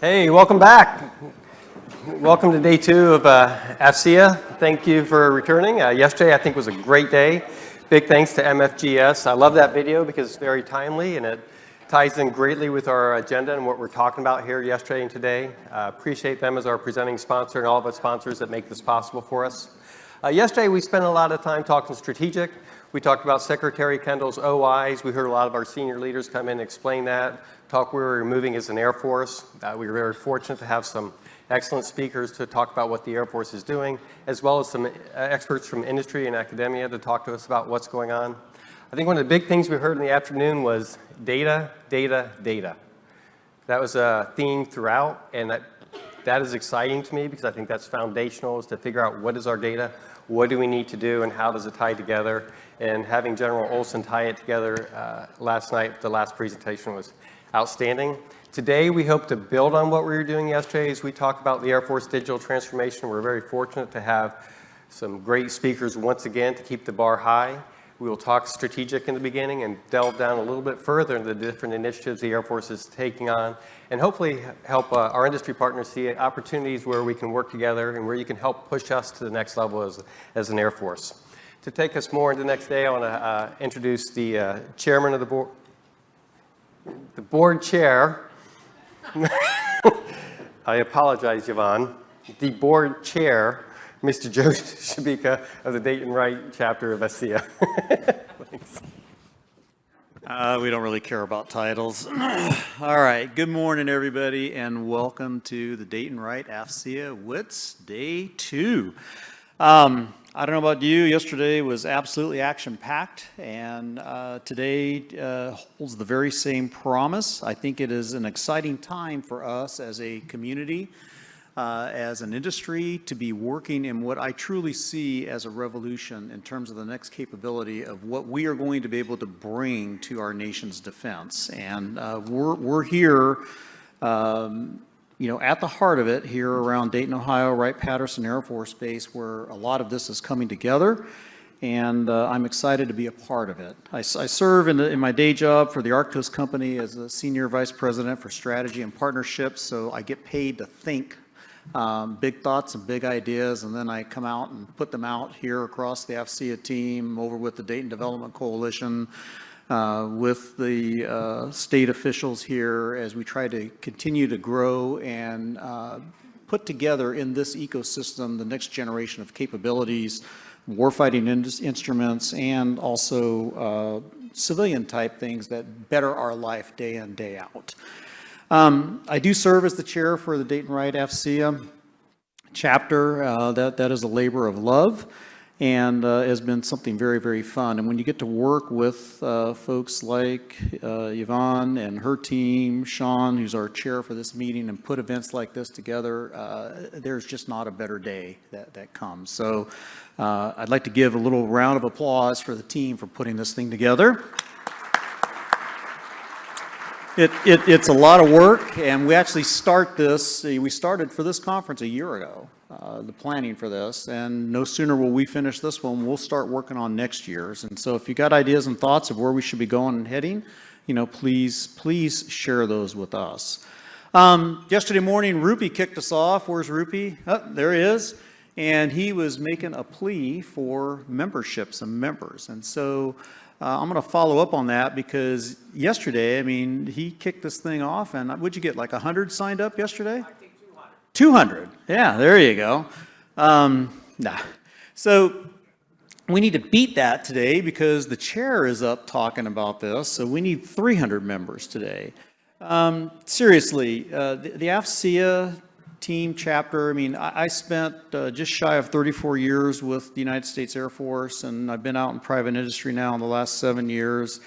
Hey, welcome back. Welcome to day 2 of AFCEA. Thank you for returning. Yesterday, I think, was a great day. Big thanks to MFGS. I love that video because it's very timely and it ties in greatly with our agenda and what we're talking about here yesterday and today. Appreciate them as our presenting sponsor and all of the sponsors that make this possible for us. Yesterday, we spent a lot of time talking strategic. We talked about Secretary Kendall's OIs. We heard a lot of our senior leaders come in and explain that, talk where we're moving as an Air Force. We were very fortunate to have some excellent speakers to talk about what the Air Force is doing, as well as some experts from industry and academia to talk to us about what's going on. I think one of the big things we heard in the afternoon was data, data, data. That was a theme throughout, and that is exciting to me because I think that's foundational, is to figure out what is our data, what do we need to do, and how does it tie together. And having General Olson tie it together last night, the last presentation was outstanding. Today, we hope to build on what we were doing yesterday as we talk about the Air Force digital transformation. We're very fortunate to have some great speakers once again to keep the bar high. We will talk strategic in the beginning and delve down a little bit further into the different initiatives the Air Force is taking on, and hopefully help our industry partners see opportunities where we can work together and where you can help push us to the next level as an Air Force. To take us more into the next day, I want to introduce the chairman of the board, the board chair. I apologize, Yvonne. The board chair, Mr. Joe Shabika of the Dayton-Wright chapter of AFCEA. Thanks. We don't really care about titles. All right, good morning, everybody, and welcome to the Dayton-Wright AFCEA WITS Day 2. I don't know about you, yesterday was absolutely action-packed, and today holds the very same promise. I think it is an exciting time for us as a community, as an industry, to be working in what I truly see as a revolution in terms of the next capability of what we are going to be able to bring to our nation's defense. And we're here at the heart of it here around Dayton, Ohio, Wright-Patterson Air Force Base, where a lot of this is coming together, and I'm excited to be a part of it. I serve in my day job for the Arctos Company as a Senior Vice President for Strategy and Partnerships, so I get paid to think big thoughts and big ideas, and then I come out and put them out here across the AFCEA team, over with the Dayton Development Coalition, with the state officials here as we try to continue to grow and put together in this ecosystem the next generation of capabilities, warfighting instruments, and also civilian type things that better our life day in, day out. I do serve as the chair for the Dayton-Wright AFCEA chapter. That is a labor of love, and has been something very, very fun. And when you get to work with folks like Yvonne and her team, Shaun, who's our chair for this meeting, and put events like this together, there's just not a better day that comes. So I'd like to give a little round of applause for the team for putting this thing together. It's a lot of work, and we actually we started for this conference a year ago, the planning for this, and no sooner will we finish this one, we'll start working on next year's. And so if you got ideas and thoughts of where we should be going and heading, please share those with us. Yesterday morning, Rupi kicked us off. Where's Rupi? Oh, there he is. And he was making a plea for memberships and members. And so I'm going to follow up on that because yesterday, he kicked this thing off, and what'd you get, like 100 signed up yesterday? I think 200. 200. Yeah, there you go. So we need to beat that today because the chair is up talking about this, so we need 300 members today. Seriously, the AFCEA team chapter, I spent just shy of 34 years with the United States Air Force, and I've been out in private industry now in the last 7 years.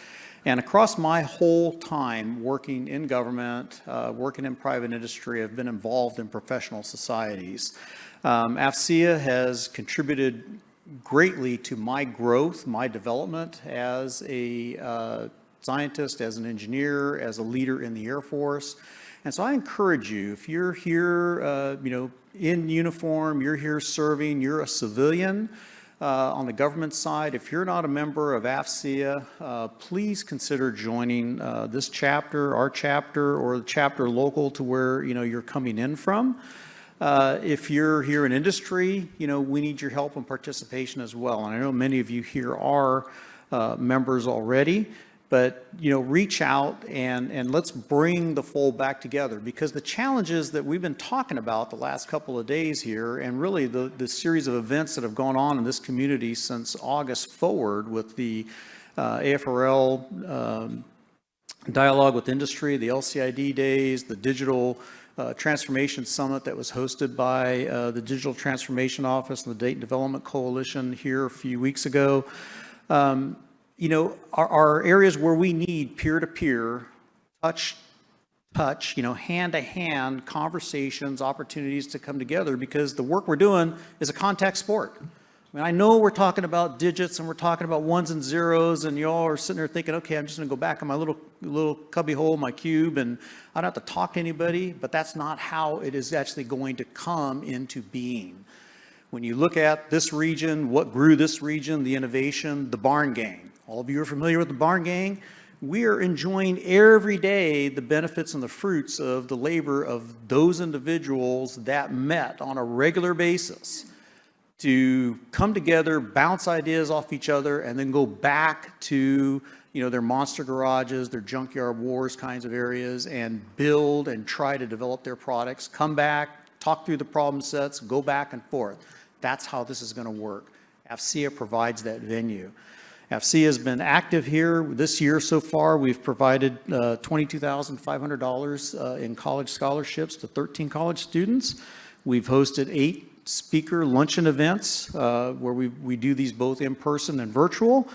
And across my whole time working in government, working in private industry, I've been involved in professional societies. AFCEA has contributed greatly to my growth, my development as a scientist, as an engineer, as a leader in the Air Force. And so I encourage you, if you're here, in uniform, you're here serving, you're a civilian, on the government side. If you're not a member of AFCEA, please consider joining this chapter, our chapter, or the chapter local to where you're coming in from. If you're here in industry, we need your help and participation as well. And I know many of you here are members already, but reach out and let's bring the fold back together, because the challenges that we've been talking about the last couple of days here, and really the series of events that have gone on in this community since August forward with the AFRL dialogue with industry, the LCID days, the digital transformation summit that was hosted by the Digital Transformation Office and the Dayton Development Coalition here a few weeks ago. Are areas where we need peer-to-peer, touch, hand-to-hand conversations, opportunities to come together, because the work we're doing is a contact sport. I mean, I know we're talking about digits and we're talking about ones and zeros, and you all are sitting there thinking, okay, I'm just going to go back in my little cubby hole, my cube, and I don't have to talk to anybody, but that's not how it is actually going to come into being. When you look at this region, what grew this region, the innovation, the barn gang. All of you are familiar with the barn gang. We are enjoying every day the benefits and the fruits of the labor of those individuals that met on a regular basis to come together, bounce ideas off each other, and then go back to their monster garages, their junkyard wars kinds of areas, and build and try to develop their products, come back, talk through the problem sets, go back and forth. That's how this is going to work. AFCEA provides that venue. AFCEA has been active here this year so far. We've provided $22,500 in college scholarships to 13 college students. We've hosted 8 speaker luncheon events where we do these both in person and virtual.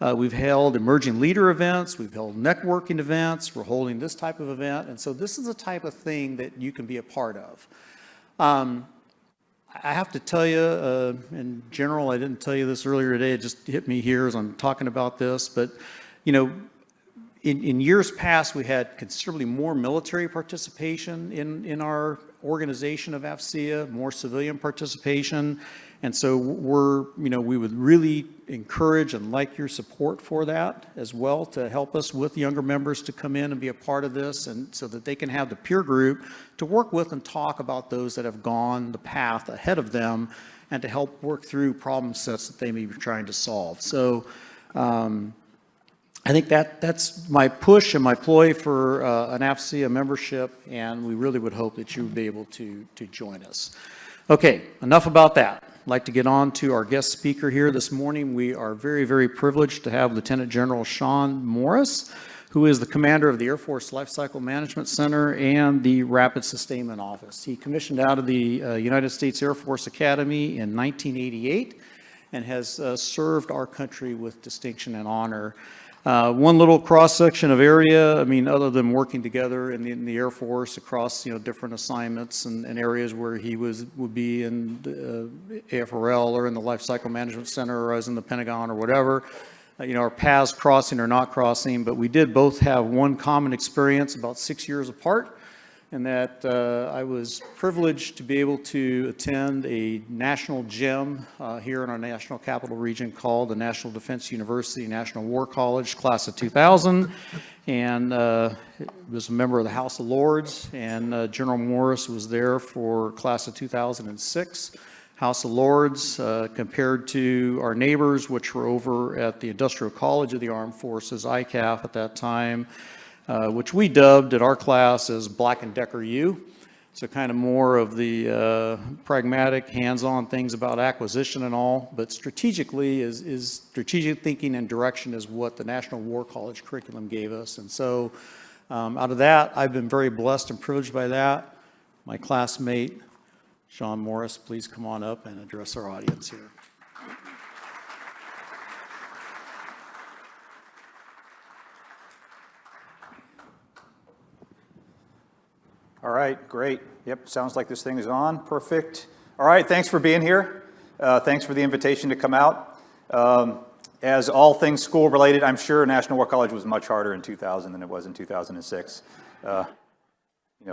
We've held emerging leader events. We've held networking events. We're holding this type of event. And so this is the type of thing that you can be a part of. I have to tell you, in general, I didn't tell you this earlier today, it just hit me here as I'm talking about this, but, in years past, we had considerably more military participation in our organization of AFCEA, more civilian participation, and so we would really encourage and like your support for that as well, to help us with younger members to come in and be a part of this, and so that they can have the peer group to work with and talk about those that have gone the path ahead of them, and to help work through problem sets that they may be trying to solve. So I think that's my push and my ploy for an AFCEA membership, and we really would hope that you would be able to join us. Okay, enough about that. I'd like to get on to our guest speaker here this morning. We are very, very privileged to have Lieutenant General Shaun Morris, who is the commander of the Air Force Lifecycle Management Center and the Rapid Sustainment Office. He commissioned out of the United States Air Force Academy in 1988 and has served our country with distinction and honor. One little cross-section of area, other than working together in the Air Force across, different assignments and areas where he would be in the AFRL or in the Life Cycle Management Center, or as in the Pentagon or whatever. Our paths crossing or not crossing, but we did both have one common experience about 6 years apart, and that I was privileged to be able to attend a national gem here in our National Capital Region called the National Defense University National War College, class of 2000, and was a member of the House of Lords, and General Morris was there for class of 2006. House of Lords, compared to our neighbors, which were over at the Industrial College of the Armed Forces, ICAF at that time, which we dubbed at our class as Black and Decker U. So kind of more of the pragmatic, hands-on things about acquisition and all, but strategically is strategic thinking and direction is what the National War College curriculum gave us. And so out of that, I've been very blessed and privileged by that. My classmate, Shaun Morris, please come on up and address our audience here. All right, great. Yep, sounds like this thing is on. Perfect. All right, thanks for being here. Thanks for the invitation to come out. As all things school related, I'm sure National War College was much harder in 2000 than it was in 2006.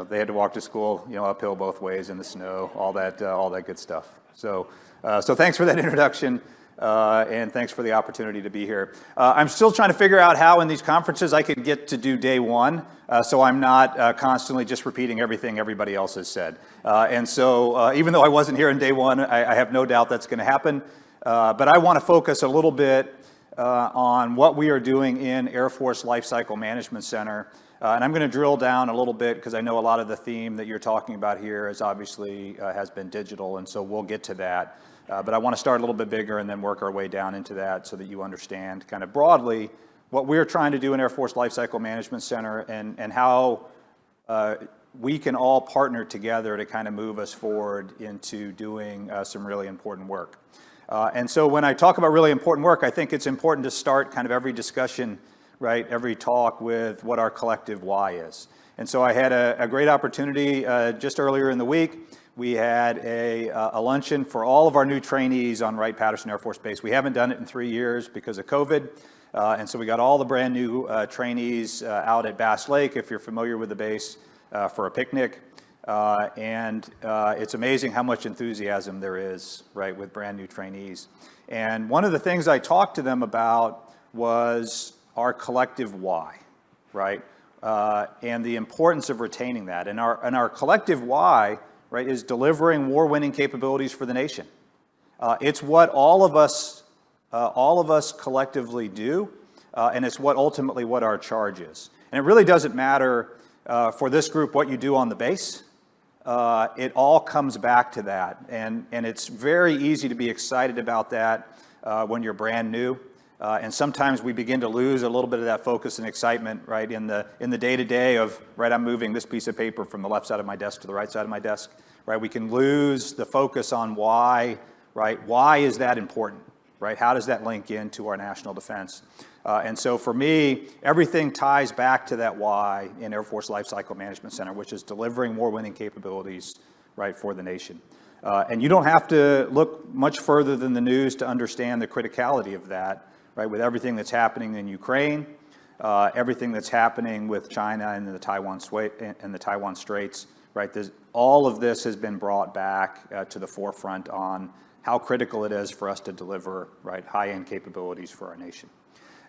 They had to walk to school, uphill both ways in the snow, all that good stuff. So thanks for that introduction. and thanks for the opportunity to be here. I'm still trying to figure out how in these conferences I could get to do day one, so I'm not constantly just repeating everything everybody else has said. And so even though I wasn't here in day one, I have no doubt that's going to happen. But I want to focus a little bit on what we are doing in Air Force Lifecycle Management Center. And I'm going to drill down a little bit because I know a lot of the theme that you're talking about here is obviously has been digital, and so we'll get to that. But I want to start a little bit bigger and then work our way down into that so that you understand kind of broadly what we're trying to do in Air Force Lifecycle Management Center and how we can all partner together to kind of move us forward into doing some really important work. And so when I talk about really important work, I think it's important to start kind of every discussion, right, every talk with what our collective why is. And so I had a great opportunity just earlier in the week. We had a luncheon for all of our new trainees on Wright-Patterson Air Force Base. We haven't done it in 3 years because of COVID. And so we got all the brand new trainees out at Bass Lake, if you're familiar with the base, for a picnic. And it's amazing how much enthusiasm there is, right, with brand new trainees. And one of the things I talked to them about was our collective why, right, and the importance of retaining that. And our collective why, right, is delivering war-winning capabilities for the nation. It's what all of us collectively do, and it's ultimately what our charge is. And it really doesn't matter for this group what you do on the base. It all comes back to that, and it's very easy to be excited about that when you're brand new. And sometimes we begin to lose a little bit of that focus and excitement, right, in the day-to-day of, right, I'm moving this piece of paper from the left side of my desk to the right side of my desk, right? We can lose the focus on why, right? Why is that important, right? How does that link into our national defense? And so for me, everything ties back to that why in Air Force Lifecycle Management Center, which is delivering war-winning capabilities, right, for the nation. And you don't have to look much further than the news to understand the criticality of that, right, with everything that's happening in Ukraine, everything that's happening with China and the Taiwan Straits, right? All of this has been brought back to the forefront on how critical it is for us to deliver, right, high-end capabilities for our nation.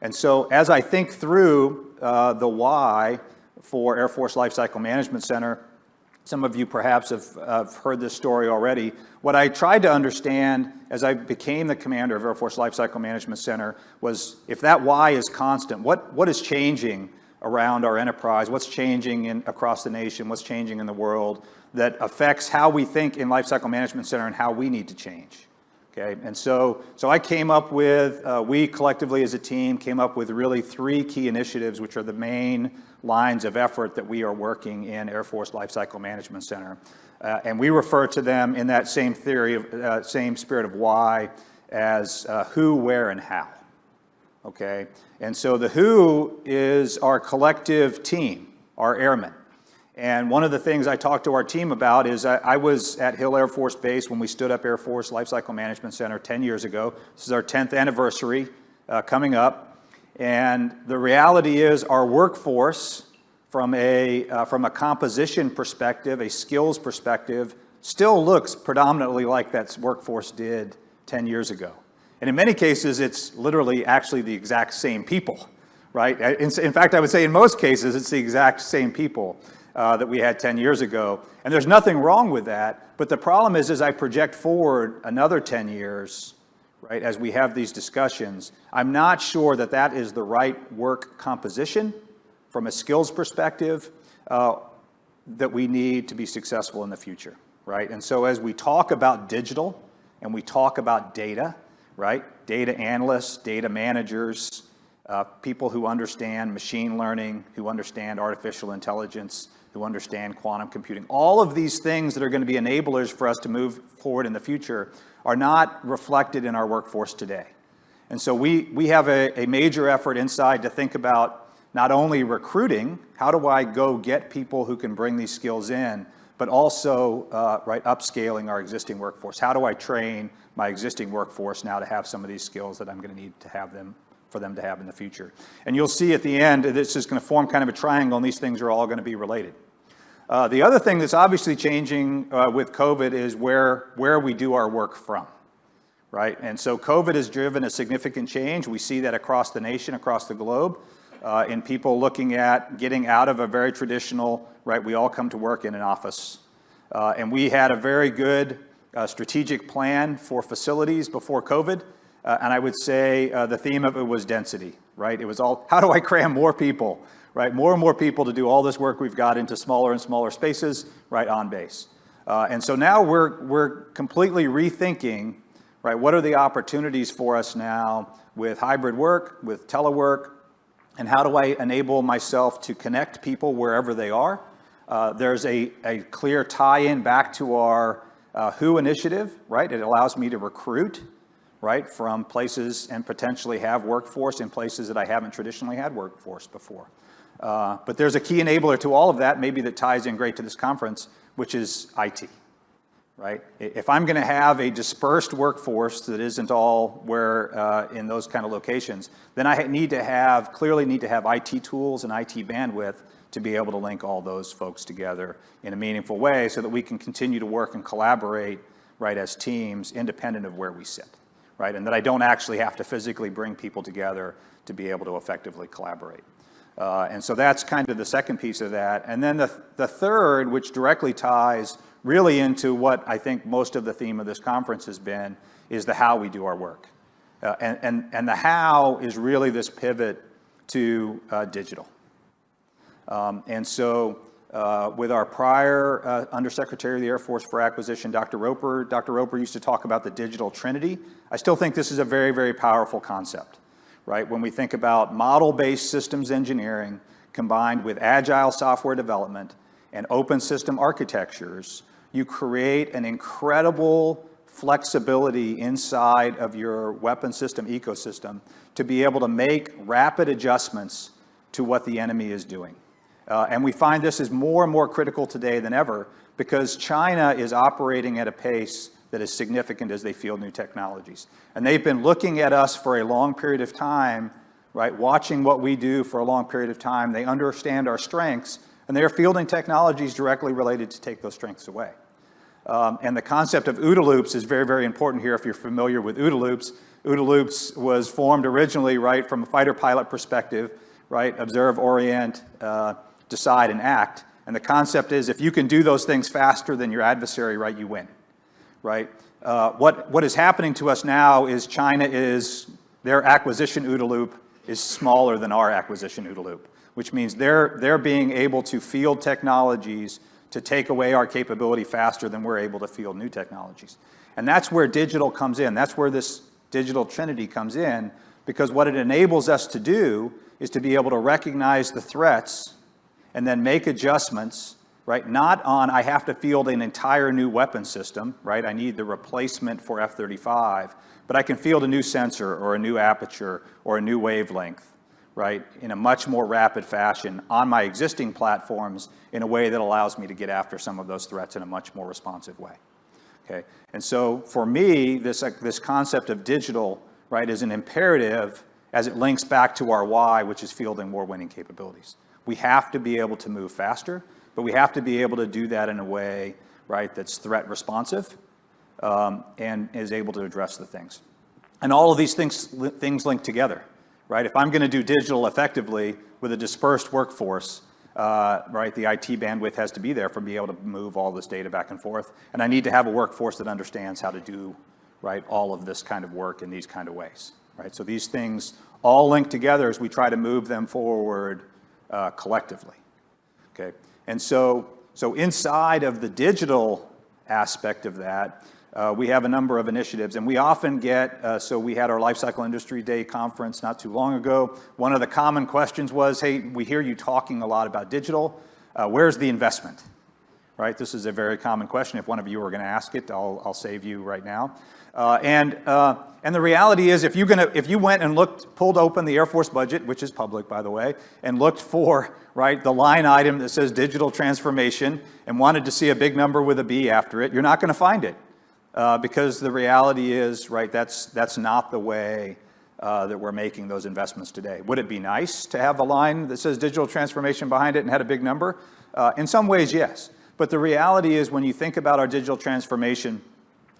And so as I think through the why for Air Force Lifecycle Management Center, some of you perhaps have heard this story already. What I tried to understand as I became the commander of Air Force Lifecycle Management Center was, if that why is constant, what is changing around our enterprise? What's changing across the nation? What's changing in the world that affects how we think in Lifecycle Management Center and how we need to change? Okay, and so I came up with, we collectively as a team came up with really 3 key initiatives, which are the main lines of effort that we are working in Air Force Lifecycle Management Center. And we refer to them in that same theory, same spirit of why, as who, where, and how. Okay, and so the who is our collective team, our airmen. And one of the things I talked to our team about is I was at Hill Air Force Base when we stood up Air Force Lifecycle Management Center 10 years ago. This is our 10th anniversary coming up. And the reality is our workforce, from a composition perspective, a skills perspective, still looks predominantly like that workforce did 10 years ago. And in many cases, it's literally actually the exact same people, right? In fact, I would say in most cases, it's the exact same people that we had 10 years ago. And there's nothing wrong with that. But the problem is, as I project forward another 10 years, right, as we have these discussions, I'm not sure that that is the right work composition from a skills perspective that we need to be successful in the future, right? And so as we talk about digital and we talk about data, right, data analysts, data managers, people who understand machine learning, who understand artificial intelligence, who understand quantum computing. All of these things that are going to be enablers for us to move forward in the future are not reflected in our workforce today. And so we have a major effort inside to think about not only recruiting, how do I go get people who can bring these skills in, but also right, upscaling our existing workforce. How do I train my existing workforce now to have some of these skills that I'm going to need to have them for them to have in the future? And you'll see at the end, this is going to form kind of a triangle, and these things are all going to be related. The other thing that's obviously changing with COVID is where we do our work from, right? And so COVID has driven a significant change. We see that across the nation, across the globe, in people looking at getting out of a very traditional, right, we all come to work in an office. And we had a very good strategic plan for facilities before COVID. And I would say the theme of it was density, right? It was all, how do I cram more people, right? More and more people to do all this work we've got into smaller and smaller spaces, right, on base. And so now we're completely rethinking, right, what are the opportunities for us now with hybrid work, with telework, and how do I enable myself to connect people wherever they are? There's a clear tie-in back to our WHO initiative, right? It allows me to recruit, right, from places and potentially have workforce in places that I haven't traditionally had workforce before. But there's a key enabler to all of that, maybe that ties in great to this conference, which is IT, right? If I'm going to have a dispersed workforce that isn't all where in those kind of locations, then I clearly need to have IT tools and IT bandwidth to be able to link all those folks together in a meaningful way so that we can continue to work and collaborate, right, as teams independent of where we sit, right? And that I don't actually have to physically bring people together to be able to effectively collaborate. And so that's kind of the second piece of that. And then the third, which directly ties really into what I think most of the theme of this conference has been, is the how we do our work. And the how is really this pivot to digital. And so with our prior Undersecretary of the Air Force for Acquisition, Dr. Roper used to talk about the digital trinity. I still think this is a very, very powerful concept, right? When we think about model-based systems engineering combined with agile software development and open system architectures, you create an incredible flexibility inside of your weapon system ecosystem to be able to make rapid adjustments to what the enemy is doing. And we find this is more and more critical today than ever because China is operating at a pace that is significant as they field new technologies. And they've been looking at us for a long period of time, right, watching what we do for a long period of time. They understand our strengths, and they're fielding technologies directly related to take those strengths away. And the concept of OODA loops is very, very important here if you're familiar with OODA loops. OODA loops was formed originally, right, from a fighter pilot perspective, right, observe, orient, decide, and act. And the concept is if you can do those things faster than your adversary, right, you win, right? What is happening to us now is their acquisition OODA loop is smaller than our acquisition OODA loop, which means they're being able to field technologies to take away our capability faster than we're able to field new technologies. And that's where digital comes in. That's where this digital trinity comes in, because what it enables us to do is to be able to recognize the threats and then make adjustments, right? Not on, I have to field an entire new weapon system, right? I need the replacement for F-35, but I can field a new sensor or a new aperture or a new wavelength, right? In a much more rapid fashion on my existing platforms in a way that allows me to get after some of those threats in a much more responsive way, okay? And so for me, this concept of digital, right, is an imperative as it links back to our why, which is fielding more winning capabilities. We have to be able to move faster, but we have to be able to do that in a way, right, that's threat responsive and is able to address the things. And all of these things link together, right? If I'm going to do digital effectively with a dispersed workforce, right, the IT bandwidth has to be there for me able to move all this data back and forth. And I need to have a workforce that understands how to do, right, all of this kind of work in these kind of ways, right? So these things all link together as we try to move them forward collectively, okay? And so inside of the digital aspect of that, we have a number of initiatives, and we often get, so we had our Lifecycle Industry Day conference not too long ago. One of the common questions was, hey, we hear you talking a lot about digital. Where's the investment? Right? This is a very common question. If one of you are going to ask it, I'll save you right now. And the reality is, if you went and pulled open the Air Force budget, which is public, by the way, and looked for, right, the line item that says digital transformation and wanted to see a big number with a B after it, you're not going to find it. Because the reality is, right, that's not the way that we're making those investments today. Would it be nice to have a line that says digital transformation behind it and had a big number? In some ways, yes. But the reality is, when you think about our digital transformation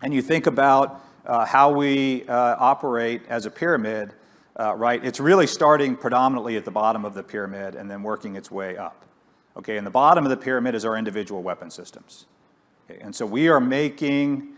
and you think about how we operate as a pyramid, right, it's really starting predominantly at the bottom of the pyramid and then working its way up. Okay, and the bottom of the pyramid is our individual weapon systems. Okay, and so we are making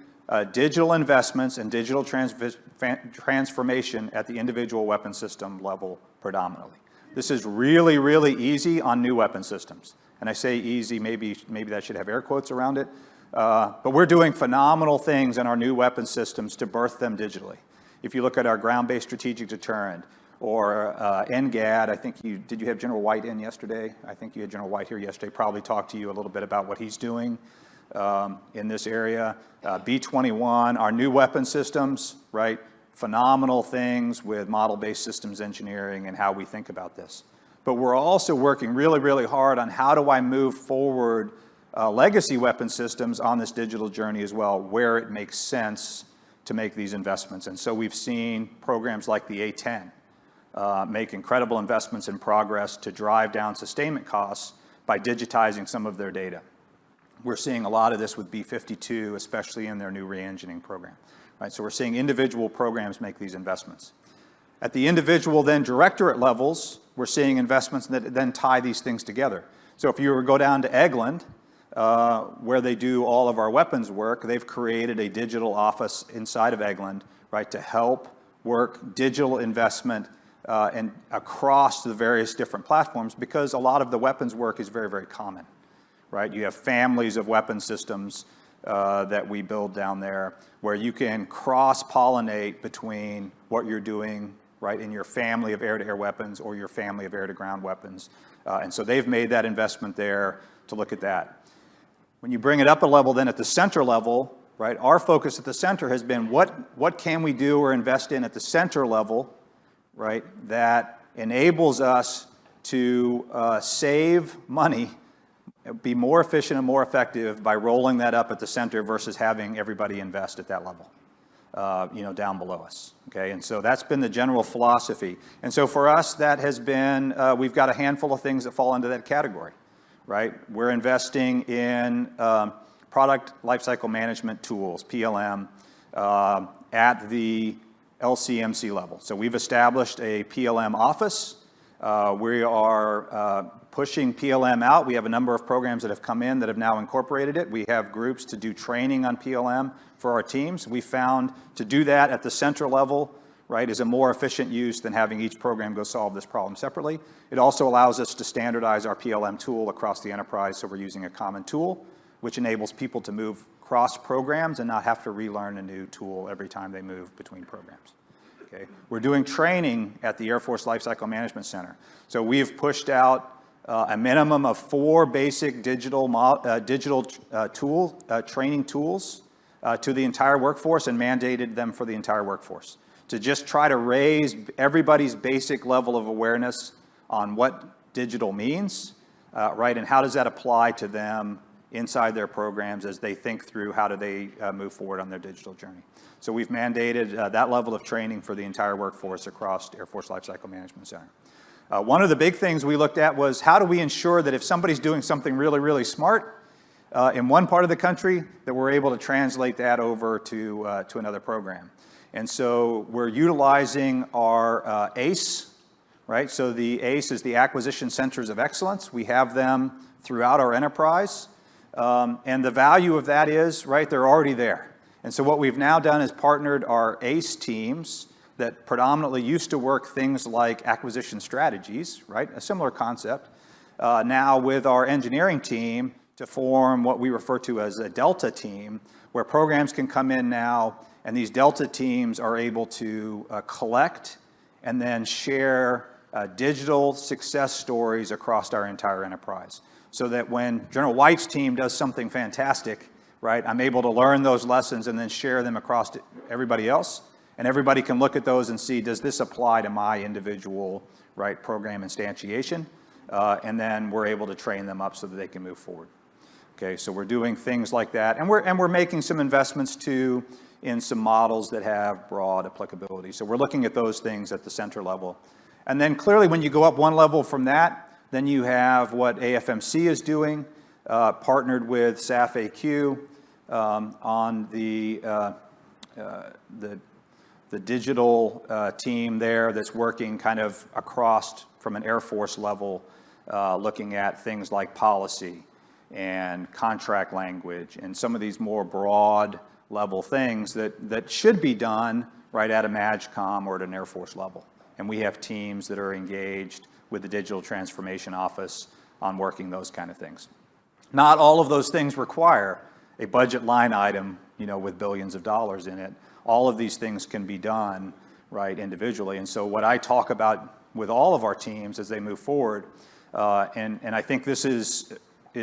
digital investments and digital transformation at the individual weapon system level predominantly. This is really, really easy on new weapon systems. And I say easy, maybe that should have air quotes around it. But we're doing phenomenal things in our new weapon systems to birth them digitally. If you look at our ground-based strategic deterrent, or NGAD, I think did you have General White in yesterday? I think you had General White here yesterday, probably talked to you a little bit about what he's doing in this area. B-21, our new weapon systems, right? Phenomenal things with model-based systems engineering and how we think about this. But we're also working really, really hard on how do I move forward legacy weapon systems on this digital journey as well, where it makes sense to make these investments. And so we've seen programs like the A-10 make incredible investments in progress to drive down sustainment costs by digitizing some of their data. We're seeing a lot of this with B-52, especially in their new re-engineering program. Right? So we're seeing individual programs make these investments. At the individual then directorate levels, we're seeing investments that then tie these things together. So if you were to go down to Eglin, where they do all of our weapons work, they've created a digital office inside of Eglin, right, to help work digital investment and across the various different platforms, because a lot of the weapons work is very, very common, right? You have families of weapon systems that we build down there where you can cross-pollinate between what you're doing, right, in your family of air-to-air weapons or your family of air-to-ground weapons. And so they've made that investment there to look at that. When you bring it up a level then at the center level, right, our focus at the center has been what can we do or invest in at the center level, right, that enables us to save money, be more efficient and more effective by rolling that up at the center versus having everybody invest at that level, down below us, okay? And so that's been the general philosophy. And so for us, that has been, we've got a handful of things that fall into that category, right? We're investing in product lifecycle management tools, PLM, at the LCMC level. So we've established a PLM office. We are pushing PLM out. We have a number of programs that have come in that have now incorporated it. We have groups to do training on PLM for our teams. We found to do that at the center level, right, is a more efficient use than having each program go solve this problem separately. It also allows us to standardize our PLM tool across the enterprise, so we're using a common tool, which enables people to move cross programs and not have to relearn a new tool every time they move between programs. Okay. We're doing training at the Air Force Lifecycle Management Center. So we've pushed out a minimum of 4 basic digital training tools to the entire workforce and mandated them for the entire workforce to just try to raise everybody's basic level of awareness on what digital means, right, and how does that apply to them inside their programs as they think through how do they move forward on their digital journey. So we've mandated that level of training for the entire workforce across Air Force Lifecycle Management Center. One of the big things we looked at was how do we ensure that if somebody's doing something really, really smart in one part of the country, that we're able to translate that over to another program. And so we're utilizing our ACE, right? So the ACE is the Acquisition Centers of Excellence. We have them throughout our enterprise. And the value of that is, right, they're already there. And so what we've now done is partnered our ACE teams that predominantly used to work things like acquisition strategies, right, a similar concept, now with our engineering team to form what we refer to as a Delta team, where programs can come in now, and these Delta teams are able to collect and then share digital success stories across our entire enterprise. So that when General White's team does something fantastic, right, I'm able to learn those lessons and then share them across to everybody else. And everybody can look at those and see, does this apply to my individual, right, program instantiation? And then we're able to train them up so that they can move forward. Okay, so we're doing things like that. And we're making some investments too in some models that have broad applicability. So we're looking at those things at the center level. And then clearly when you go up one level from that, then you have what AFMC is doing, partnered with SAF-AQ on the the digital team there that's working kind of across from an Air Force level, looking at things like policy and contract language and some of these more broad level things that should be done right at a MAGCOM or at an Air Force level. And we have teams that are engaged with the Digital Transformation Office on working those kind of things. Not all of those things require a budget line item, with billions of dollars in it. All of these things can be done, right, individually. And so what I talk about with all of our teams as they move forward, and I think this is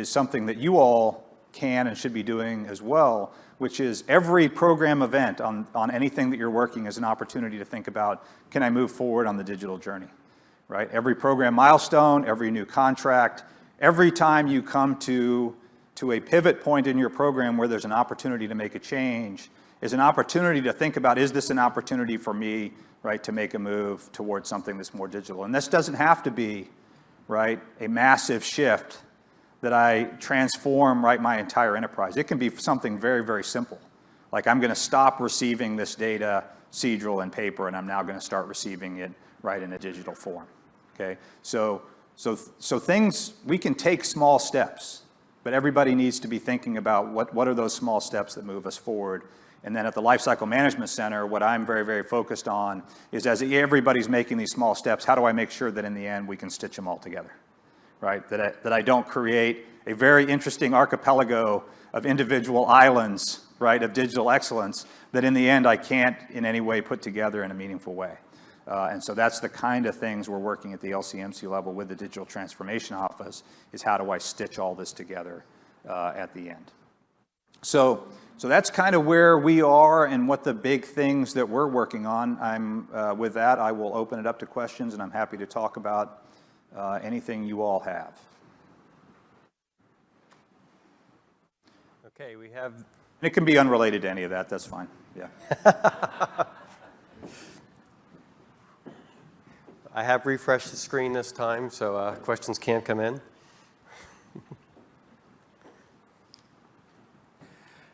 something that you all can and should be doing as well, which is every program event on anything that you're working is an opportunity to think about, can I move forward on the digital journey, right? Every program milestone, every new contract, every time you come to a pivot point in your program where there's an opportunity to make a change, is an opportunity to think about, is this an opportunity for me, right, to make a move towards something that's more digital? And this doesn't have to be, right, a massive shift that I transform, right, my entire enterprise. It can be something very, very simple. Like I'm going to stop receiving this data, procedural and paper, and I'm now going to start receiving it, right, in a digital form. Okay, so things, we can take small steps, but everybody needs to be thinking about what are those small steps that move us forward. And then at the Lifecycle Management Center, what I'm very, very focused on is as everybody's making these small steps, how do I make sure that in the end we can stitch them all together? Right, that I don't create a very interesting archipelago of individual islands, right, of digital excellence that in the end I can't in any way put together in a meaningful way. And so that's the kind of things we're working at the LCMC level with the Digital Transformation Office, is how do I stitch all this together at the end. So that's kind of where we are and what the big things that we're working on. With that, I will open it up to questions, and I'm happy to talk about anything you all have. Okay, we have... And it can be unrelated to any of that, that's fine, yeah. I have refreshed the screen this time, so questions can't come in.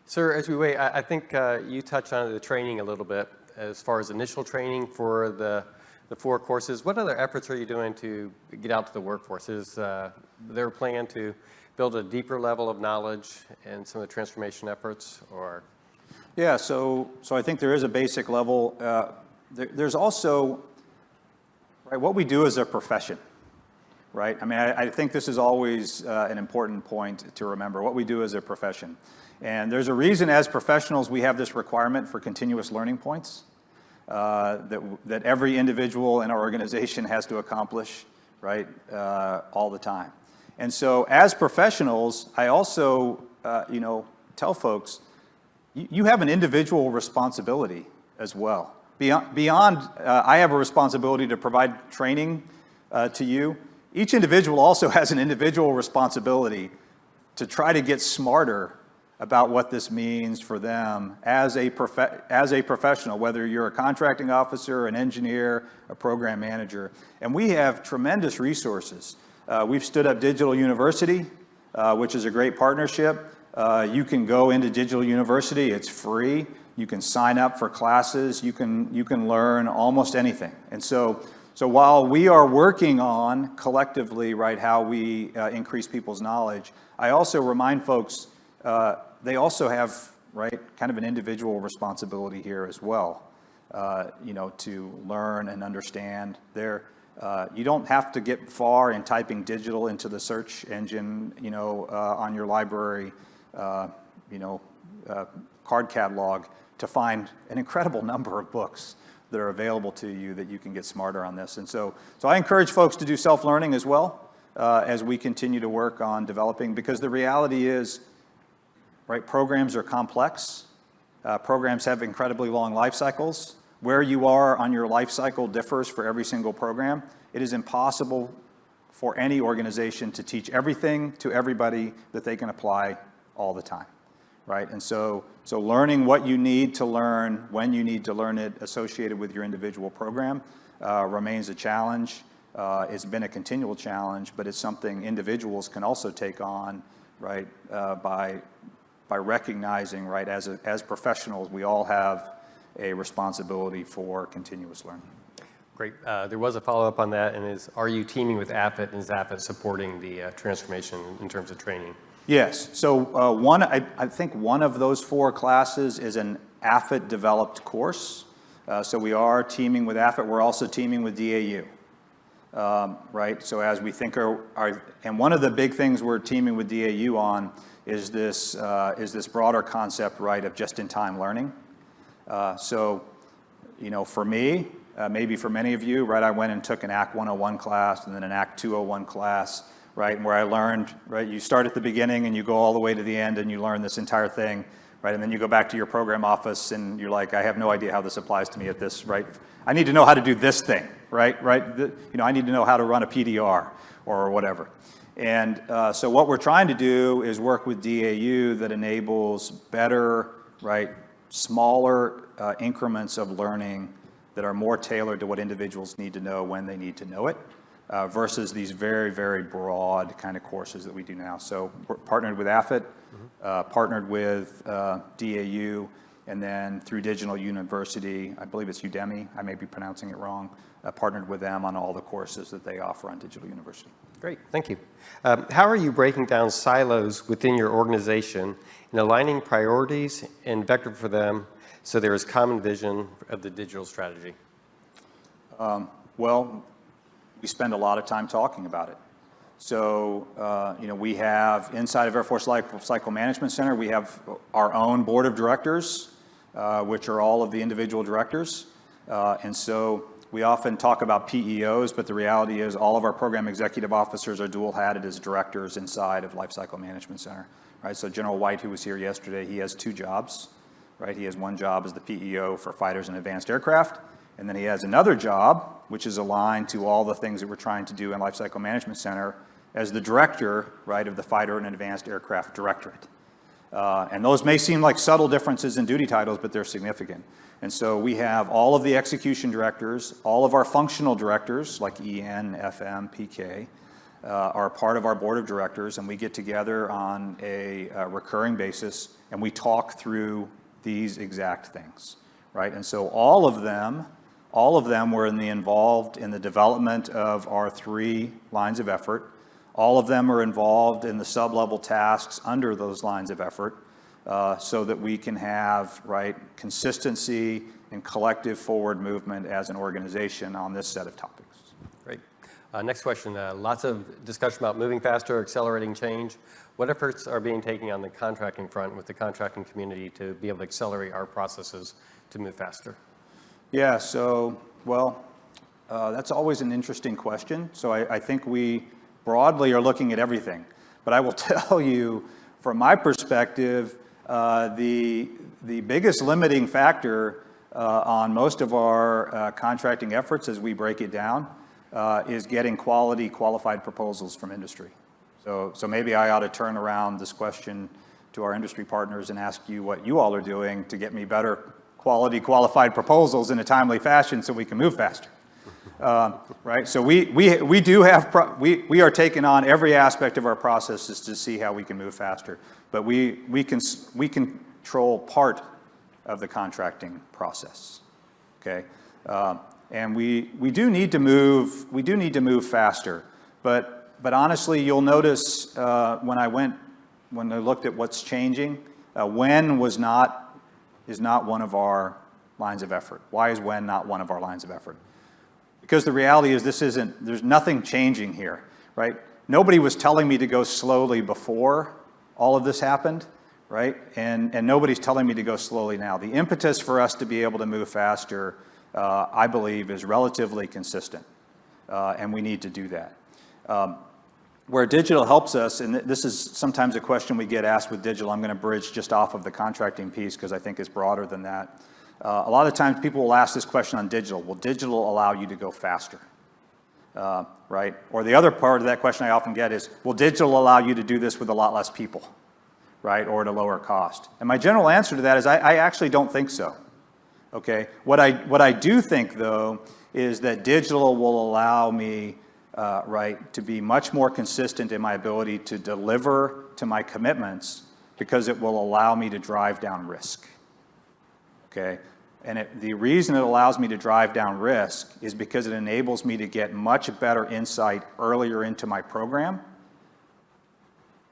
Sir, as we wait, I think you touched on the training a little bit as far as initial training for the 4 courses. What other efforts are you doing to get out to the workforce? Is there a plan to build a deeper level of knowledge in some of the transformation efforts, or? Yeah, so I think there is a basic level. There's also, right, what we do as a profession, right? I mean, I think this is always an important point to remember, what we do as a profession. And there's a reason as professionals we have this requirement for continuous learning points. That every individual in our organization has to accomplish, right, all the time. And so as professionals, I also, tell folks, you have an individual responsibility as well. Beyond I have a responsibility to provide training to you, each individual also has an individual responsibility to try to get smarter about what this means for them as a professional, whether you're a contracting officer, an engineer, a program manager. And we have tremendous resources. We've stood up Digital University, which is a great partnership. You can go into Digital University, it's free. You can sign up for classes, you can learn almost anything. And so while we are working on collectively, right, how we increase people's knowledge, I also remind folks they also have, right, kind of an individual responsibility here as well, to learn and understand. You don't have to get far in typing digital into the search engine, on your library, card catalog to find an incredible number of books that are available to you that you can get smarter on this. And so I encourage folks to do self-learning as well as we continue to work on developing, because the reality is, right, programs are complex. Programs have incredibly long life cycles. Where you are on your life cycle differs for every single program. It is impossible for any organization to teach everything to everybody that they can apply all the time, right? And so learning what you need to learn, when you need to learn it, associated with your individual program, remains a challenge. It's been a continual challenge, but it's something individuals can also take on, right, by recognizing, right, as professionals, we all have a responsibility for continuous learning. Great. There was a follow-up on that, and are you teaming with AFIT, and is AFIT supporting the transformation in terms of training? Yes. So I think one of those 4 classes is an AFIT-developed course. So we are teaming with AFIT. We're also teaming with DAU. Right? So as we think and one of the big things we're teaming with DAU on is this broader concept, right, of just-in-time learning. So, for me, maybe for many of you, right, I went and took an ACT 101 class and then an ACT 201 class, right, where I learned, right, you start at the beginning and you go all the way to the end and you learn this entire thing, right, and then you go back to your program office and you're like, I have no idea how this applies to me at this, right, I need to know how to do this thing, right, I need to know how to run a PDR or whatever. And so what we're trying to do is work with DAU that enables better, right, smaller increments of learning that are more tailored to what individuals need to know when they need to know it, versus these very, very broad kind of courses that we do now. So we're partnered with AFIT, partnered with DAU, and then through Digital University, I believe it's Udemy, I may be pronouncing it wrong, partnered with them on all the courses that they offer on Digital University. Great, thank you. How are you breaking down silos within your organization and aligning priorities and vector for them so there is common vision of the digital strategy? Well, we spend a lot of time talking about it. So, we have, inside of Air Force Lifecycle Management Center, we have our own board of directors, which are all of the individual directors. And so we often talk about PEOs, but the reality is all of our program executive officers are dual-hatted as directors inside of Lifecycle Management Center, right? So General White, who was here yesterday, he has 2 jobs, right? He has one job as the PEO for fighters and advanced aircraft, and then he has another job, which is aligned to all the things that we're trying to do in Lifecycle Management Center as the director, right, of the Fighter and Advanced Aircraft Directorate. And those may seem like subtle differences in duty titles, but they're significant. And so we have all of the execution directors, all of our functional directors, like EN, FM, PK, are part of our board of directors, and we get together on a recurring basis, and we talk through these exact things, right? And so all of them were involved in the development of our 3 lines of effort. All of them are involved in the sub-level tasks under those lines of effort, so that we can have, right, consistency and collective forward movement as an organization on this set of topics. Great. Next question. Lots of discussion about moving faster, accelerating change. What efforts are being taken on the contracting front with the contracting community to be able to accelerate our processes to move faster? Yeah, so, well, that's always an interesting question. So I think we broadly are looking at everything. But I will tell you, from my perspective, the biggest limiting factor on most of our contracting efforts as we break it down is getting quality, qualified proposals from industry. So maybe I ought to turn around this question to our industry partners and ask you what you all are doing to get me better quality, qualified proposals in a timely fashion so we can move faster. Right? So we do have, we are taking on every aspect of our processes to see how we can move faster. But we control part of the contracting process, okay? And we do need to move faster. But honestly, you'll notice when I looked at what's changing, when is not one of our lines of effort. Why is when not one of our lines of effort? Because the reality is there's nothing changing here, right? Nobody was telling me to go slowly before all of this happened, right? And nobody's telling me to go slowly now. The impetus for us to be able to move faster, I believe, is relatively consistent, and we need to do that. Where digital helps us, and this is sometimes a question we get asked with digital, I'm going to bridge just off of the contracting piece because I think it's broader than that. A lot of times people will ask this question on digital. Will digital allow you to go faster? Right? Or the other part of that question I often get is, will digital allow you to do this with a lot less people? Right? Or at a lower cost? And my general answer to that is I actually don't think so. Okay? What I do think, though, is that digital will allow me right, to be much more consistent in my ability to deliver to my commitments because it will allow me to drive down risk. Okay? And the reason it allows me to drive down risk is because it enables me to get much better insight earlier into my program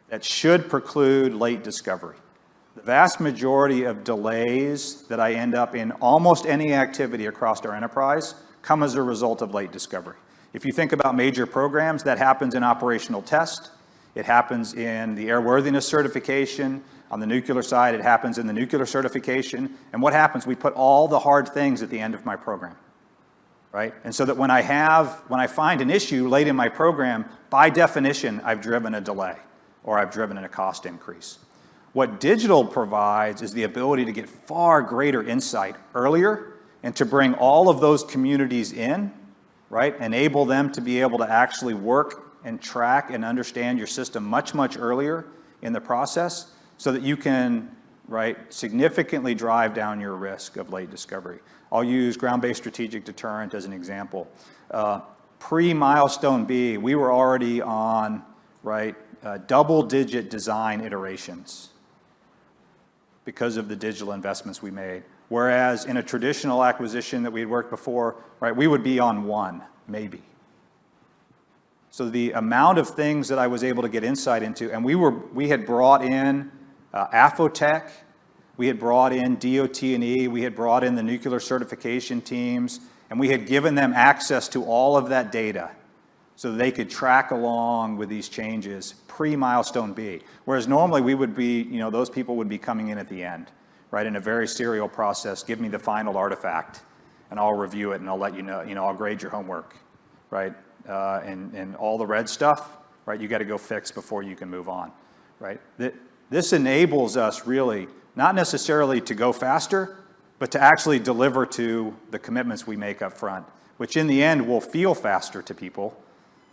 that should preclude late discovery. The vast majority of delays that I end up in almost any activity across our enterprise come as a result of late discovery. If you think about major programs, that happens in operational test. It happens in the airworthiness certification. On the nuclear side, it happens in the nuclear certification. And what happens? We put all the hard things at the end of my program, right? And so that when I find an issue late in my program, by definition, I've driven a delay or I've driven a cost increase. What digital provides is the ability to get far greater insight earlier and to bring all of those communities in, right? Enable them to be able to actually work and track and understand your system much, much earlier in the process so that you can, right, significantly drive down your risk of late discovery. I'll use ground-based strategic deterrent as an example. Pre-milestone B, we were already on, right, double-digit design iterations because of the digital investments we made. Whereas in a traditional acquisition that we had worked before, right, we would be on one, maybe. So the amount of things that I was able to get insight into, and we had brought in Afotech, we had brought in DOT&E, we had brought in the nuclear certification teams, and we had given them access to all of that data so that they could track along with these changes pre-milestone B. Whereas normally we would be, those people would be coming in at the end, right, in a very serial process. Give me the final artifact, and I'll review it, and I'll let you know, I'll grade your homework, right? And all the red stuff, right, you got to go fix before you can move on, right? This enables us really, not necessarily to go faster, but to actually deliver to the commitments we make up front, which in the end will feel faster to people,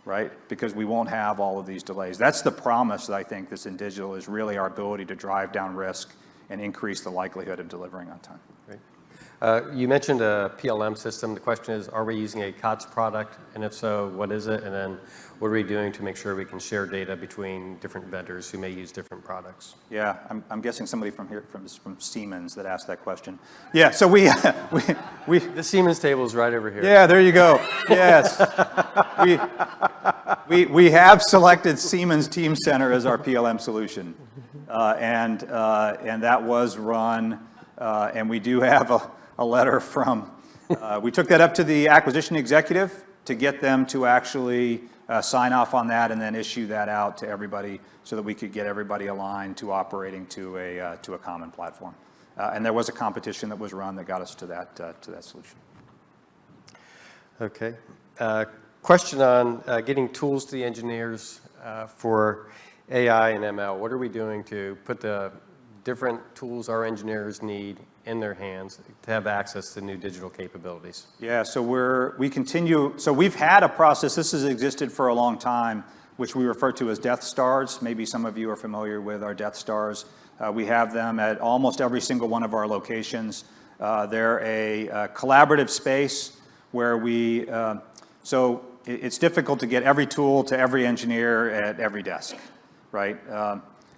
right? Because we won't have all of these delays. That's the promise that I think that's in digital, is really our ability to drive down risk and increase the likelihood of delivering on time. Great. You mentioned a PLM system. The question is, are we using a COTS product? And if so, what is it? And then what are we doing to make sure we can share data between different vendors who may use different products? Yeah, I'm guessing somebody from here, from Siemens, that asked that question. Yeah, so we The Siemens table is right over here. Yeah, there you go. Yes. We have selected Siemens Teamcenter as our PLM solution. And that was run, and we do have a letter from, we took that up to the acquisition executive to get them to actually sign off on that and then issue that out to everybody so that we could get everybody aligned to operating to a common platform. And there was a competition that was run that got us to that solution. Okay. Question on getting tools to the engineers for AI and ML. What are we doing to put the different tools our engineers need in their hands to have access to new digital capabilities? Yeah, so we continue, so we've had a process, this has existed for a long time, which we refer to as Death Stars. Maybe some of you are familiar with our Death Stars. We have them at almost every single one of our locations. They're a collaborative space where so it's difficult to get every tool to every engineer at every desk, right?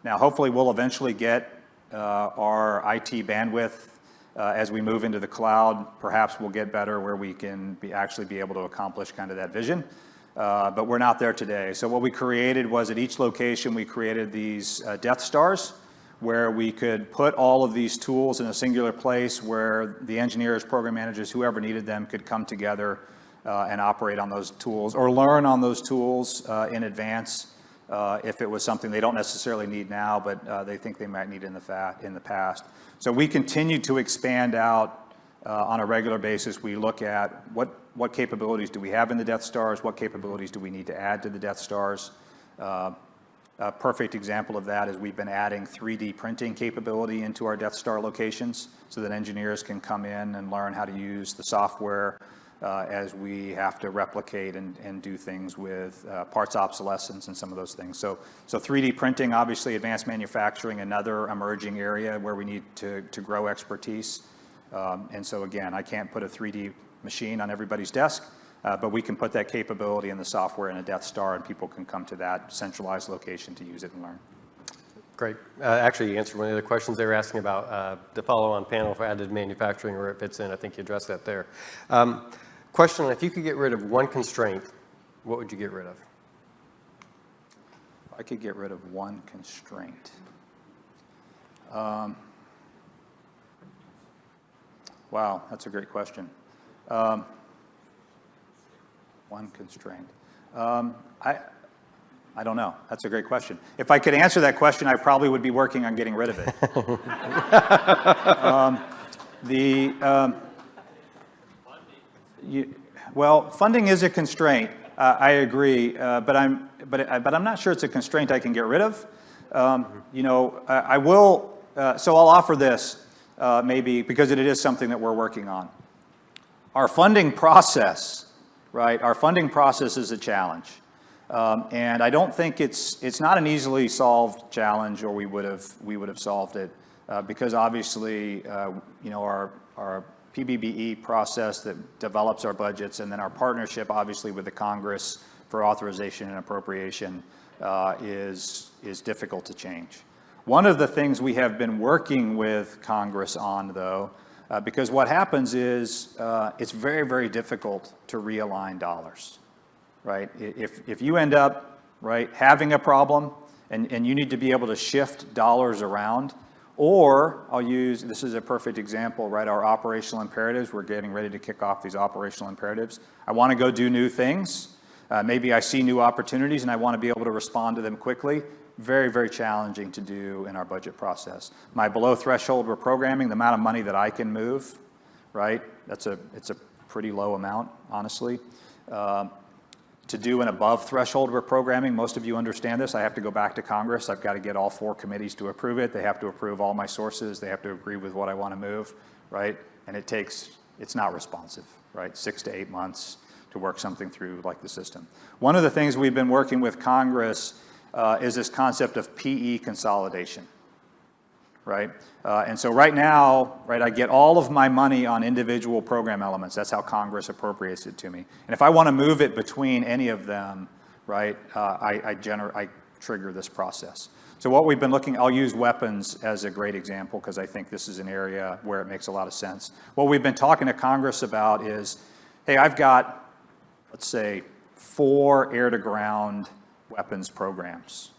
Now, hopefully we'll eventually get our IT bandwidth as we move into the cloud. Perhaps we'll get better where we can actually be able to accomplish kind of that vision. But we're not there today. So what we created was, at each location, we created these Death Stars where we could put all of these tools in a singular place where the engineers, program managers, whoever needed them could come together and operate on those tools or learn on those tools in advance if it was something they don't necessarily need now, but they think they might need in the past. So we continue to expand out on a regular basis. We look at what capabilities do we have in the Death Stars, what capabilities do we need to add to the Death Stars. A perfect example of that is we've been adding 3D printing capability into our Death Star locations so that engineers can come in and learn how to use the software as we have to replicate and do things with parts obsolescence and some of those things. So 3D printing, obviously advanced manufacturing, another emerging area where we need to grow expertise. And so again, I can't put a 3D machine on everybody's desk, but we can put that capability in the software in a Death Star and people can come to that centralized location to use it and learn. Great. Actually, you answered one of the other questions they were asking about the follow-on panel for additive manufacturing, where it fits in. I think you addressed that there. Question, if you could get rid of one constraint, what would you get rid of? I could get rid of one constraint. Wow, that's a great question. One constraint. I don't know. That's a great question. If I could answer that question, I probably would be working on getting rid of it. Well, funding is a constraint. I agree, but I'm not sure it's a constraint I can get rid of. I will. So I'll offer this maybe because it is something that we're working on. Our funding process, right? Our funding process is a challenge. And I don't think it's not an easily solved challenge, or we would have solved it because obviously our PBBE process that develops our budgets, and then our partnership obviously with the Congress for authorization and appropriation is difficult to change. One of the things we have been working with Congress on, though, because what happens is it's very, very difficult to realign dollars. Right? If you end up, right, having a problem and you need to be able to shift dollars around, or this is a perfect example, right, our operational imperatives, we're getting ready to kick off these operational imperatives. I want to go do new things. Maybe I see new opportunities and I want to be able to respond to them quickly. Very, very challenging to do in our budget process. My below threshold reprogramming, the amount of money that I can move, right, it's a pretty low amount, honestly. To do an above threshold reprogramming, most of you understand this, I have to go back to Congress. I've got to get all 4 committees to approve it. They have to approve all my sources. They have to agree with what I want to move, right? And it's not responsive, right? 6 to 8 months to work something through like the system. One of the things we've been working with Congress is this concept of PE consolidation, right? And so right now, right, I get all of my money on individual program elements. That's how Congress appropriates it to me. And if I want to move it between any of them, right, I trigger this process. So what we've been looking, I'll use weapons as a great example because I think this is an area where it makes a lot of sense. What we've been talking to Congress about is, hey, I've got, let's say, 4 air-to-ground weapons programs.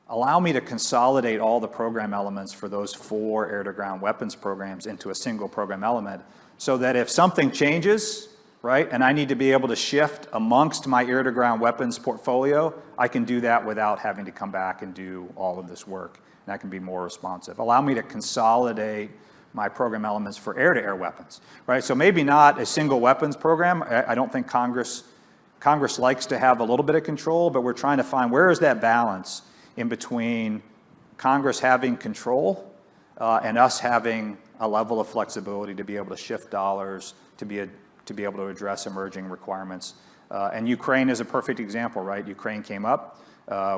Allow me to consolidate all the program elements for those 4 air-to-ground weapons programs into a single program element so that if something changes, right, and I need to be able to shift amongst my air-to-ground weapons portfolio, I can do that without having to come back and do all of this work, and I can be more responsive. Allow me to consolidate my program elements for air-to-air weapons, right? So maybe not a single weapons program. I don't think Congress likes to have a little bit of control, but we're trying to find where is that balance in between Congress having control and us having a level of flexibility to be able to shift dollars to be able to address emerging requirements. And Ukraine is a perfect example, right? Ukraine came up.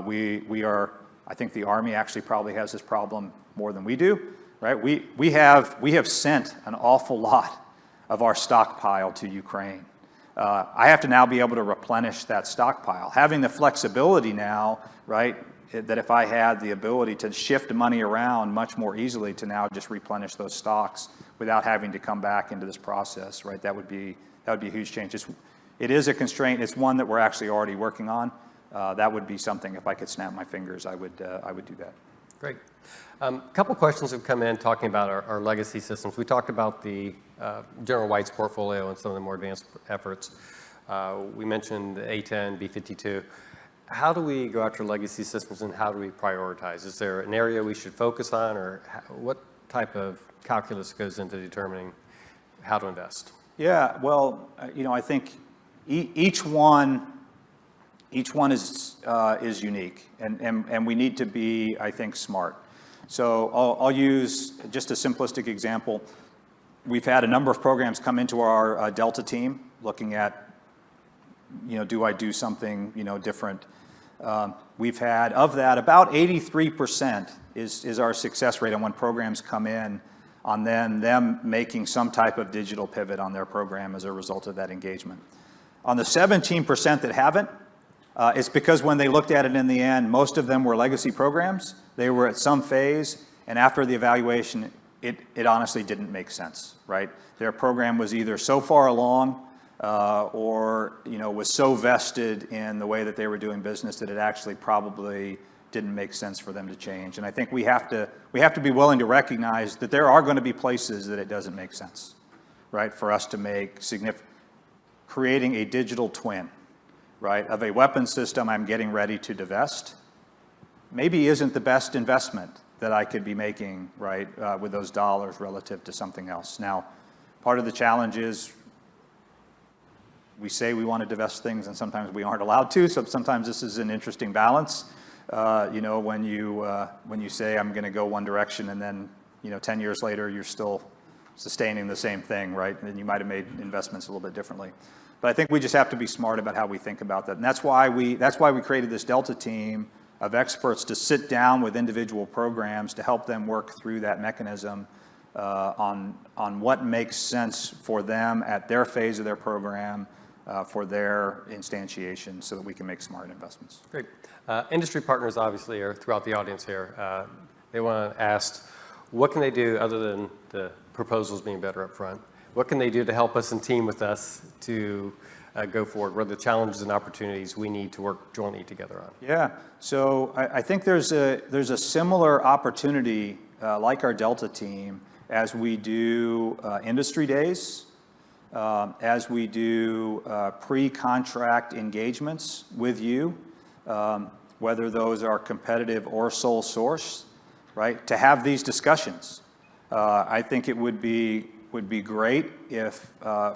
We are, I think the Army actually probably has this problem more than we do, right? We have sent an awful lot of our stockpile to Ukraine. I have to now be able to replenish that stockpile. Having the flexibility now, right, that if I had the ability to shift money around much more easily to now just replenish those stocks without having to come back into this process, right? That would be a huge change. It is a constraint. It's one that we're actually already working on. That would be something, if I could snap my fingers, I would do that. Great. A couple questions have come in talking about our legacy systems. We talked about the General White's portfolio and some of the more advanced efforts. We mentioned the A10, B52. How do we go after legacy systems and how do we prioritize? Is there an area we should focus on, or what type of calculus goes into determining how to invest? Yeah, well, I think each one is unique, and we need to be, I think, smart. So I'll use just a simplistic example. We've had a number of programs come into our Delta team looking at, do I do something, different? We've had, of that, about 83% is our success rate on when programs come in on then them making some type of digital pivot on their program as a result of that engagement. On the 17% that haven't, It's because when they looked at it in the end, most of them were legacy programs. They were at some phase, and after the evaluation, it honestly didn't make sense, right? Their program was either so far along or was so vested in the way that they were doing business that it actually probably didn't make sense for them to change. And I think we have to be willing to recognize that there are going to be places that it doesn't make sense, right? For us to make creating a digital twin, right, of a weapon system I'm getting ready to divest, maybe isn't the best investment that I could be making, right, with those dollars relative to something else. Now, part of the challenge is we say we want to divest things and sometimes we aren't allowed to, so sometimes this is an interesting balance. When you say I'm going to go one direction and then 10 years later you're still sustaining the same thing, right? And you might have made investments a little bit differently. But I think we just have to be smart about how we think about that. And that's why we created this Delta team of experts to sit down with individual programs to help them work through that mechanism on what makes sense for them at their phase of their program, for their instantiation, so that we can make smart investments. Great. Industry partners obviously are throughout the audience here. They want to ask, what can they do other than the proposals being better up front? What can they do to help us and team with us to go forward? What are the challenges and opportunities we need to work jointly together on? Yeah, so I think there's a similar opportunity like our Delta team as we do industry days, as we do pre-contract engagements with you, whether those are competitive or sole source, right, to have these discussions. I think it would be great if,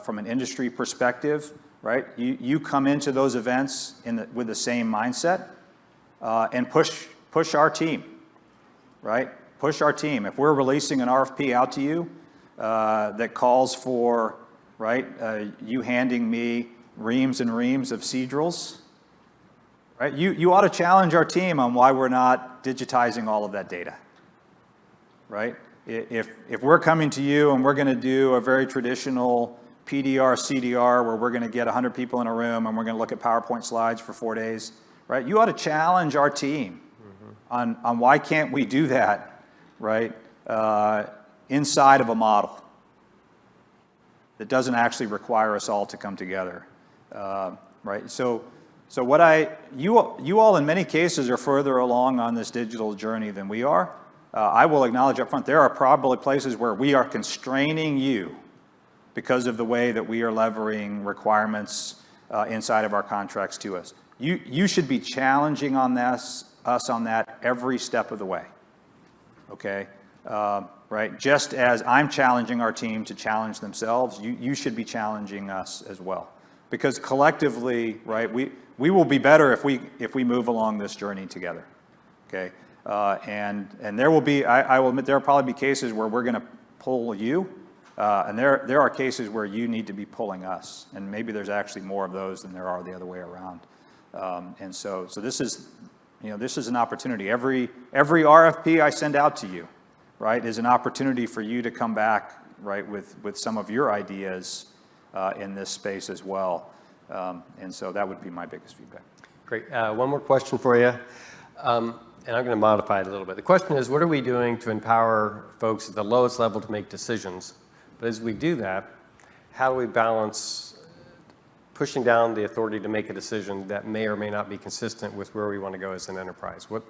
from an industry perspective, right, you come into those events with the same mindset and push our team, right? Push our team. If we're releasing an RFP out to you that calls for, right, you handing me reams and reams of Seadrills, right? You ought to challenge our team on why we're not digitizing all of that data, right? If we're coming to you and we're going to do a very traditional PDR, CDR, where we're going to get 100 people in a room and we're going to look at PowerPoint slides for 4 days, right? You ought to challenge our team on why can't we do that, right, inside of a model that doesn't actually require us all to come together, right? So you all in many cases are further along on this digital journey than we are. I will acknowledge up front, there are probably places where we are constraining you because of the way that we are levering requirements inside of our contracts to us. You should be challenging on us on that every step of the way, okay? Right, just as I'm challenging our team to challenge themselves, you should be challenging us as well. Because collectively, right, we will be better if we move along this journey together, okay? And there will be, I will admit, there will probably be cases where we're going to pull you, and there are cases where you need to be pulling us, and maybe there's actually more of those than there are the other way around. And so this is, this is an opportunity. Every RFP I send out to you, right, is an opportunity for you to come back, right, with some of your ideas in this space as well. And so that would be my biggest feedback. Great. One more question for you. And I'm going to modify it a little bit. The question is, what are we doing to empower folks at the lowest level to make decisions? But as we do that, how do we balance pushing down the authority to make a decision that may or may not be consistent with where we want to go as an enterprise? What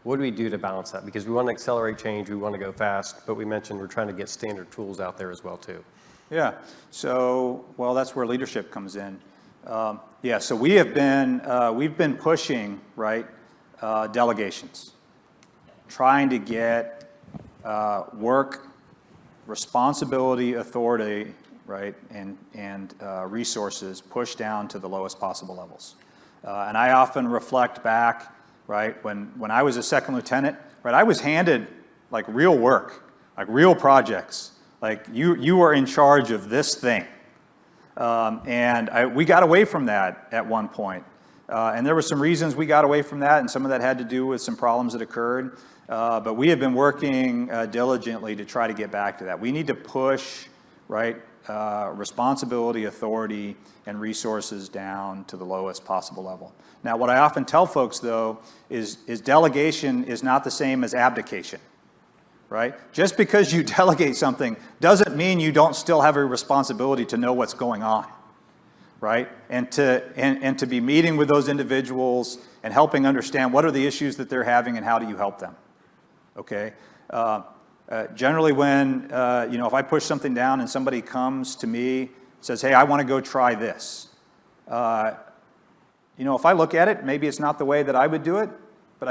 do we do to balance that? Because we want to accelerate change, we want to go fast, but we mentioned we're trying to get standard tools out there as well too. Yeah, so, well, that's where leadership comes in. Yeah, so we've been pushing, right, delegations, trying to get work, responsibility, authority, right, and resources pushed down to the lowest possible levels. And I often reflect back, right, when I was a second lieutenant, right, I was handed like real work, like real projects, like you were in charge of this thing. And we got away from that at one point. And there were some reasons we got away from that, and some of that had to do with some problems that occurred. But we have been working diligently to try to get back to that. We need to push, right, responsibility, authority, and resources down to the lowest possible level. Now, what I often tell folks, though, is delegation is not the same as abdication, right? Just because you delegate something doesn't mean you don't still have a responsibility to know what's going on, right? And to be meeting with those individuals and helping understand what are the issues that they're having and how do you help them, okay? Generally when, if I push something down and somebody comes to me, says, hey, I want to go try this. If I look at it, maybe it's not the way that I would do it, but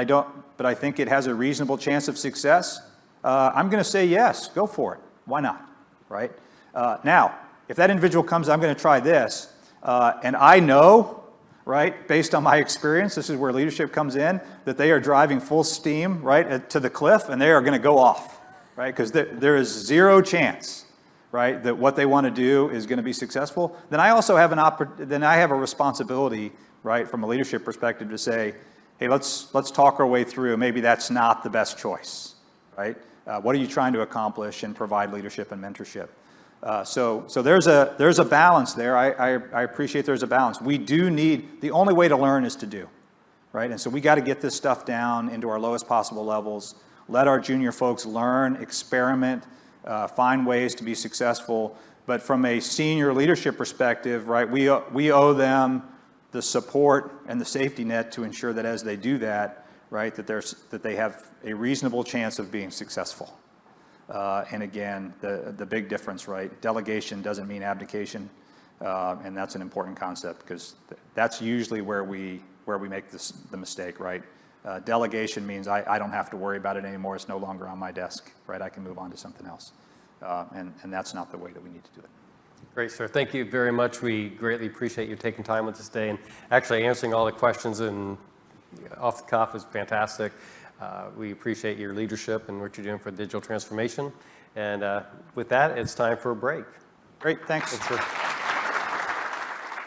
I think it has a reasonable chance of success. I'm going to say yes, go for it. Why not, right? Now, if that individual comes, I'm going to try this, and I know, right, based on my experience, this is where leadership comes in, that they are driving full steam, right, to the cliff, and they are going to go off, right, because there is zero chance, right, that what they want to do is going to be successful. Then I also have a responsibility, right, from a leadership perspective to say, hey, let's talk our way through. Maybe that's not the best choice, right? What are you trying to accomplish and provide leadership and mentorship? So there's a balance there. I appreciate there's a balance. We do need, the only way to learn is to do, right? And so we got to get this stuff down into our lowest possible levels, let our junior folks learn, experiment, find ways to be successful. But from a senior leadership perspective, right, we owe them the support and the safety net to ensure that as they do that, right, that they have a reasonable chance of being successful. And again, the big difference, right? Delegation doesn't mean abdication, and that's an important concept because that's usually where we make the mistake, right? Delegation means I don't have to worry about it anymore. It's no longer on my desk, right? I can move on to something else, and that's not the way that we need to do it. Great, sir. Thank you very much. We greatly appreciate you taking time with us today and actually answering all the questions and off the cuff is fantastic. We appreciate your leadership and what you're doing for digital transformation. And with that, it's time for a break. Great, thanks. Thanks, sir.